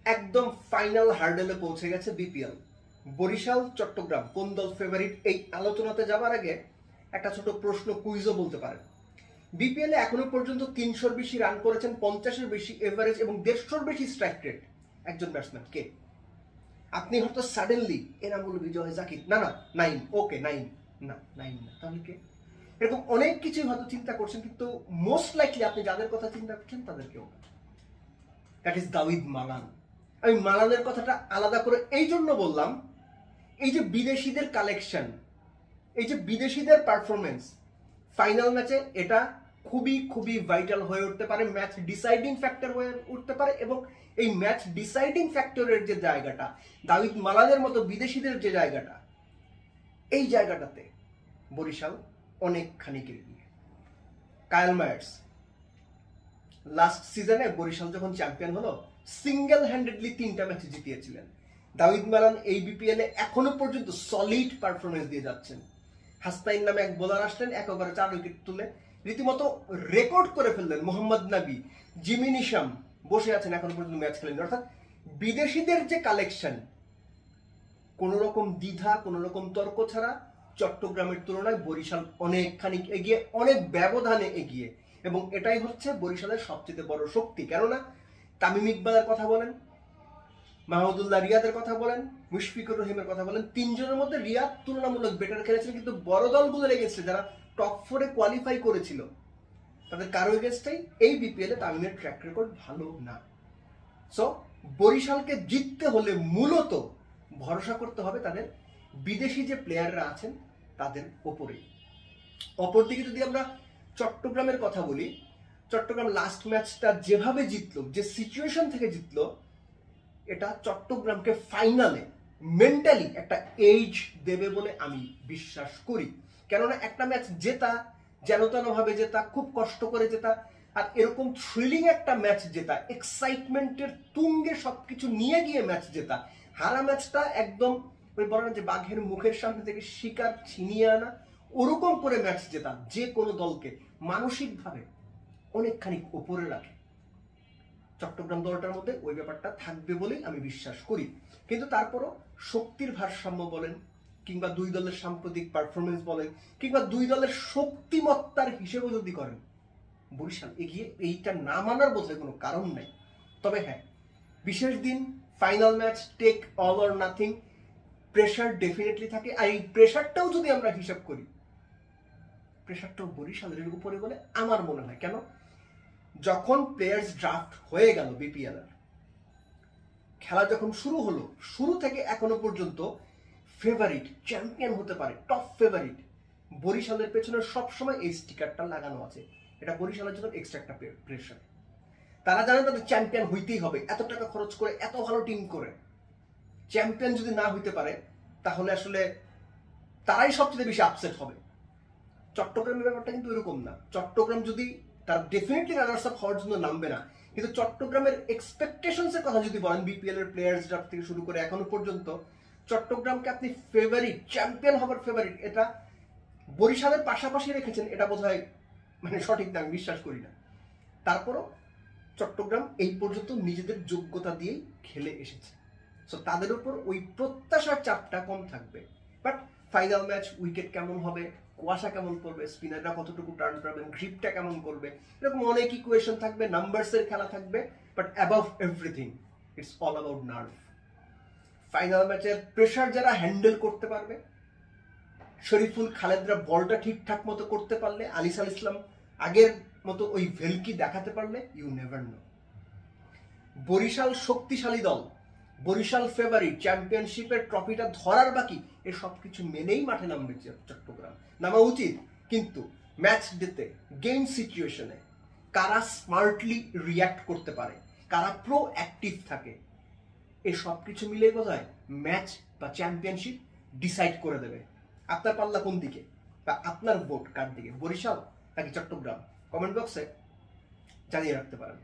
একদম ফাইনাল হার্ডেলে পৌঁছে গেছে বিপিএল। বরিশাল চট্টগ্রাম কোন দল ফেভারিট, এই আলোচনাতে যাবার আগে একটা ছোট প্রশ্ন কুইজও বলতে পারেন। বিপিএল এ এখনো পর্যন্ত 300-র বেশি রান করেছেন, 50-এর বেশি এভারেজ এবং 150-র বেশি স্ট্রাইক রেট একজন ব্যাটসম্যান কে? আপনি হয়তো সাডেনলি এরা বলবে বিজয় জাকির, না না নাইম, ওকে নাইম, না নাইম না, তাহলে কে? এরকম অনেক কিছু হয়তো চিন্তা করছেন, কিন্তু মোস্ট লাইকলি আপনি যাদের কথা চিন্তা করছেন তাদের কেউ না। That is Daud Malan. আমি মালানের কথাটা আলাদা করে এই জন্য বললাম, এই যে বিদেশিদের কালেকশন, এই যে বিদেশিদের পারফরমেন্স ফাইনাল ম্যাচে, এটা খুবই খুবই ভাইটাল হয়ে উঠতে পারে, ম্যাচ ডিসাইডিং ফ্যাক্টর হয়ে উঠতে পারে। এবং এই ম্যাচ ডিসাইডিং ফ্যাক্টরের যে জায়গাটা, দাউদ মালানের মতো বিদেশিদের যে জায়গাটা, এই জায়গাটাতে বরিশাল অনেকখানি এগিয়ে। কায়েল মায়ার্স লাস্ট সিজনে বরিশাল যখন চ্যাম্পিয়ন হলো, সিঙ্গেল হ্যান্ডেডলি 3টা ম্যাচ জিতিয়েছিলেন। দাউদ মালান এই বিপিএল এ এখনো পর্যন্ত সলিড পারফরমেন্স দিয়ে যাচ্ছেন। হাসনাইন নামে এক বোলার আসলেন, 1 ওভারে 4 উইকেট তুলে রীতিমতো রেকর্ড করে ফেললেন। মোহাম্মদ নাবি, জিমি নিশাম বসে আছেন, এখনো পর্যন্ত ম্যাচ খেলেন। অর্থাৎ বিদেশিদের যে কালেকশন, কোন রকম দ্বিধা, কোন রকম তর্ক ছাড়া চট্টগ্রামের তুলনায় বরিশাল অনেকখানি এগিয়ে, অনেক ব্যবধানে এগিয়ে। এবং এটাই হচ্ছে বরিশালের সবচেয়ে বড় শক্তি। কেননা তামিম ইকবালের কথা বলেন, মাহমুদুল্লাহ রিয়াদের কথা বলেন, মুশফিকুর রহিমের কথা বলেন, 3জনের মধ্যে রিয়াদ তুলনামূলক বেটার খেলেছিলেন, কিন্তু বড় দলগুলোর এগেনস্টে যারা টপ 4-এ কোয়ালিফাই করেছিল তাদের কারো এগেনস্টেই এই বিপিএল এ তামিমের ট্র্যাক রেকর্ড ভালো না। সো বরিশালকে জিততে হলে মূলত ভরসা করতে হবে তাদের বিদেশি যে প্লেয়াররা আছেন তাদের ওপরেই। অপরদিকে যদি আমরা চট্টগ্রামের কথা বলি, চট্টগ্রাম লাস্ট ম্যাচটা যেভাবে জিতলো, যে সিচুয়েশন থেকে জিতলো, এটা চট্টগ্রামকে ফাইনালে মেন্টালি একটা এজ দেবে বলে আমি বিশ্বাস করি। কেননা একটা ম্যাচ জেতা, যেন তেন ভাবে জেতা, খুব কষ্ট করে জেতা, আর এরকম থ্রিলিং একটা ম্যাচ জেতা, এক্সাইটমেন্টের তুঙ্গে সবকিছু নিয়ে গিয়ে ম্যাচ জেতা, হারা ম্যাচটা একদম ওই বলে না যে বাঘের মুখের সামনে থেকে শিকার ছিনিয়ে আনা, ওরকম করে ম্যাচ জেতা যে কোনো দলকে মানসিকভাবে অনেকখানি উপরে রাখে। চট্টগ্রাম দলটার মধ্যে ওই ব্যাপারটা থাকবে বলেই আমি বিশ্বাস করি। কিন্তু তারপরও শক্তির ভারসাম্য বলেন, কিংবা দুই দলের সাম্প্রতিক পারফরমেন্স বলেন, কিংবা দুই দলের শক্তিমত্তার হিসেবেও যদি করেন, বরিশাল এগিয়ে, এইটা না মানার বোধহয় কোনো কারণ নাই। তবে হ্যাঁ, বিশেষ দিন, final match, take all or nothing, pressure definitely থাকে। আর এই প্রেশারটাও যদি আমরা হিসাব করি, প্রেশারটাও বরিশালের উপরে বলে আমার মনে হয়। কেন? যখন প্লেয়ার্স ড্রাফট হয়ে গেল বিপিএল এর, খেলা যখন শুরু হলো, শুরু থেকে এখনো পর্যন্ত ফেভারিট, চ্যাম্পিয়ন হতে পারে, টপ ফেভারিট, বরিশালের পেছনে সবসময় এই স্টিকারটা লাগানো আছে। এটা বরিশালের জন্য এক্সট্রা একটা প্রেশার। তারা জানে তাদের চ্যাম্পিয়ন হইতেই হবে, এত টাকা খরচ করে, এত ভালো টিম করে চ্যাম্পিয়ন যদি না হইতে পারে, তাহলে আসলে তারাই সবচেয়ে বেশি আপসেট হবে। চট্টগ্রামের ব্যাপারটা কিন্তু এরকম না। চট্টগ্রাম যদি, তার ডেফিনেটলি রানার্স আপ হওয়ার জন্য নামবে না, কিন্তু চট্টগ্রামের এক্সপেকটেশনস এর কথা যদি বলেন, বিপিএল এর প্লেয়ার্স ড্রাফট থেকে শুরু করে এখনো পর্যন্ত চট্টগ্রামকে আপনি ফেভারিট, চ্যাম্পিয়ন হবার ফেভারিট, এটা বরিশালের পাশাপাশি রেখেছেন, এটা বোধহয় মানে সঠিক না, আমি বিশ্বাস করি না। তারপরও চট্টগ্রাম এই পর্যন্ত নিজেদের যোগ্যতা দিয়েই খেলে এসেছে। সো তাদের উপর ওই প্রত্যাশার চাপটা কম থাকবে। বাট ফাইনাল ম্যাচ, উইকেট কেমন হবে, কুয়াশা কেমন পড়বে, স্পিনাররা কতটুকু টার্ন পাবেন, গ্রিপটা কেমন করবে, এরকম অনেক ইকুয়েশন থাকবে, নাম্বারসের খেলা থাকবে। But above everything it's all about nerve. Final ম্যাচের প্রেশার যারা হ্যান্ডেল করতে পারবে, শরীফুল খালেদরা বলটা ঠিকঠাক মতো করতে পারলে, আলিসাল ইসলাম আগের মতো ওই ভেলকি দেখাতে পারলে, ইউ নেভার নো। বরিশাল শক্তিশালী দল, বরিশাল ফেভারিট, চ্যাম্পিয়নশিপের ট্রফিটা ধরার বাকি, এর সবকিছু মেনেই মাঠে নামবে চট্টগ্রাম, নামা উচিত। কিন্তু ম্যাচ ডেতে, গেম সিচুয়েশনে কারা স্মার্টলি রিয়াক্ট করতে পারে, কারা প্রো অ্যাক্টিভ থাকে, এই সবকিছু মিলে বোধহয় ম্যাচ বা চ্যাম্পিয়নশিপ ডিসাইড করে দেবে। আপনার পাল্লা কোন দিকে, বা আপনার ভোট কার দিকে, বরিশাল নাকি চট্টগ্রাম? কমেন্ট বক্সে জানিয়ে রাখতে পারেন।